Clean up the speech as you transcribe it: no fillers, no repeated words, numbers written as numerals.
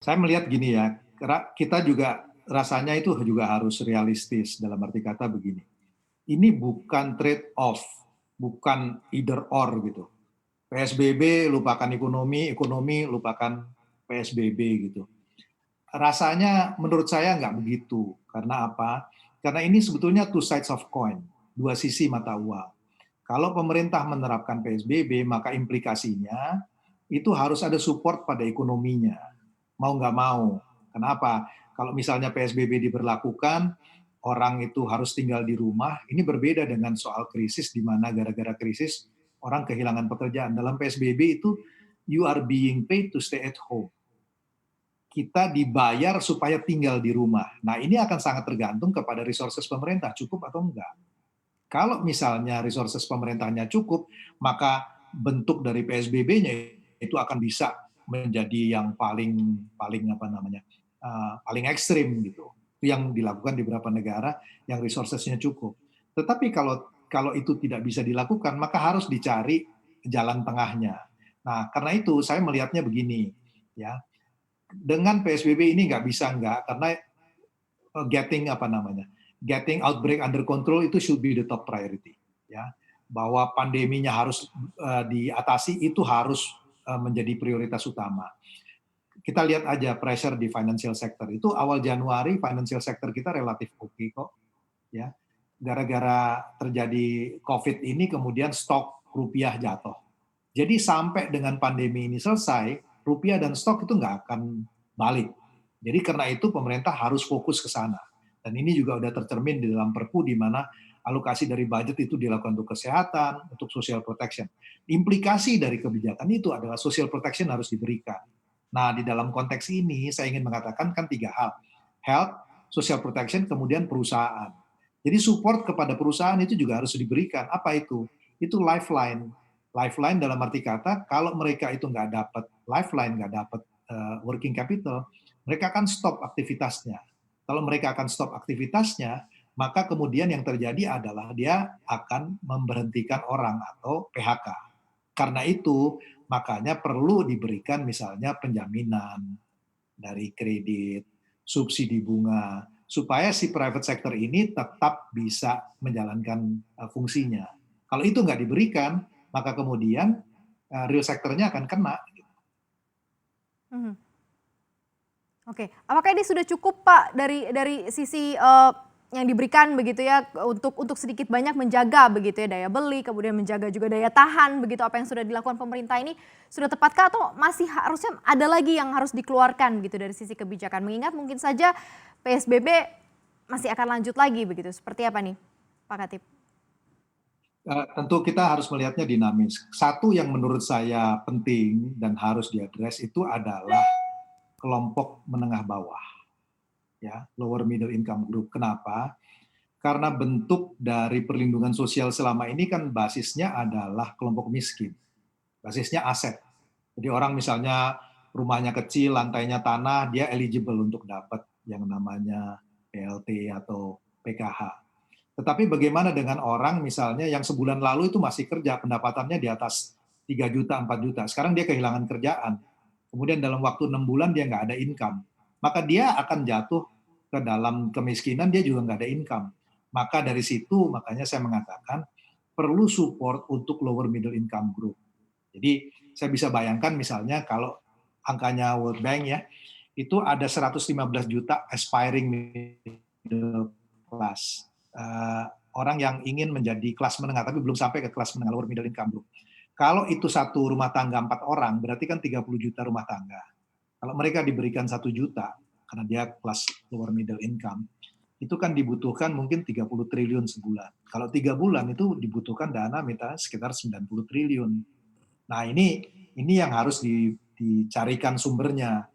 Saya melihat gini ya, kita juga rasanya itu juga harus realistis dalam arti kata begini, ini bukan trade off, bukan either or gitu. PSBB lupakan ekonomi, ekonomi lupakan PSBB gitu. Rasanya menurut saya nggak begitu. Karena apa? Karena ini sebetulnya two sides of coin, dua sisi mata uang. Kalau pemerintah menerapkan PSBB, maka implikasinya itu harus ada support pada ekonominya. Mau nggak mau. Kenapa? Kalau misalnya PSBB diberlakukan, orang itu harus tinggal di rumah, ini berbeda dengan soal krisis di mana gara-gara krisis orang kehilangan pekerjaan. Dalam PSBB itu you are being paid to stay at home. Kita dibayar supaya tinggal di rumah. Nah, ini akan sangat tergantung kepada resources pemerintah, cukup atau enggak. Kalau misalnya resources pemerintahnya cukup, maka bentuk dari PSBB-nya itu akan bisa menjadi yang paling paling apa namanya paling ekstrim gitu. Itu yang dilakukan di beberapa negara yang resources-nya cukup. Tetapi kalau kalau itu tidak bisa dilakukan, maka harus dicari jalan tengahnya. Nah, karena itu saya melihatnya begini, ya, dengan PSBB ini nggak bisa nggak, karena getting apa namanya, getting outbreak under control itu should be the top priority, ya. Bahwa pandeminya harus diatasi itu harus menjadi prioritas utama. Kita lihat aja pressure di financial sector itu awal Januari financial sector kita relatif oke kok, ya. Gara-gara terjadi COVID ini kemudian stok rupiah jatuh. Jadi sampai dengan pandemi ini selesai, rupiah dan stok itu nggak akan balik. Jadi karena itu pemerintah harus fokus ke sana. Dan ini juga udah tercermin di dalam Perpu di mana alokasi dari budget itu dilakukan untuk kesehatan, untuk social protection. Implikasi dari kebijakan itu adalah social protection harus diberikan. Nah, di dalam konteks ini saya ingin mengatakan kan tiga hal. Health, social protection, kemudian perusahaan. Jadi support kepada perusahaan itu juga harus diberikan. Apa itu? Itu lifeline. Lifeline dalam arti kata, kalau mereka itu nggak dapat lifeline, nggak dapat working capital, mereka akan stop aktivitasnya. Kalau mereka akan stop aktivitasnya, maka kemudian yang terjadi adalah dia akan memberhentikan orang atau PHK. Karena itu, makanya perlu diberikan misalnya penjaminan dari kredit, subsidi bunga, supaya si private sector ini tetap bisa menjalankan fungsinya. Kalau itu nggak diberikan, maka kemudian real sektornya akan kena. Mhm. Oke, apakah ini sudah cukup Pak dari sisi, yang diberikan begitu ya untuk sedikit banyak menjaga begitu ya daya beli, kemudian menjaga juga daya tahan begitu apa yang sudah dilakukan pemerintah ini sudah tepatkah atau masih harusnya ada lagi yang harus dikeluarkan gitu dari sisi kebijakan? Mengingat mungkin saja PSBB masih akan lanjut lagi begitu, seperti apa nih Pak Khatib? Tentu kita harus melihatnya dinamis. Satu yang menurut saya penting dan harus diadres itu adalah kelompok menengah bawah, ya, lower middle income group. Kenapa? Karena bentuk dari perlindungan sosial selama ini kan basisnya adalah kelompok miskin, basisnya aset. Jadi orang misalnya rumahnya kecil, lantainya tanah, dia eligible untuk dapat yang namanya PLT atau PKH. Tetapi bagaimana dengan orang misalnya yang sebulan lalu itu masih kerja, pendapatannya di atas 3 juta, 4 juta. Sekarang dia kehilangan kerjaan. Kemudian dalam waktu 6 bulan dia nggak ada income. Maka dia akan jatuh ke dalam kemiskinan, dia juga nggak ada income. Maka dari situ, makanya saya mengatakan perlu support untuk lower middle income group. Jadi saya bisa bayangkan misalnya kalau angkanya World Bank ya, itu ada 115 juta aspiring middle class. Orang yang ingin menjadi kelas menengah tapi belum sampai ke kelas menengah lower middle income group. Kalau itu satu rumah tangga 4 orang, berarti kan 30 juta rumah tangga. Kalau mereka diberikan 1 juta, karena dia kelas lower middle income, itu kan dibutuhkan mungkin 30 triliun sebulan. Kalau 3 bulan itu dibutuhkan dana minta sekitar 90 triliun. Nah ini yang harus dicarikan sumbernya.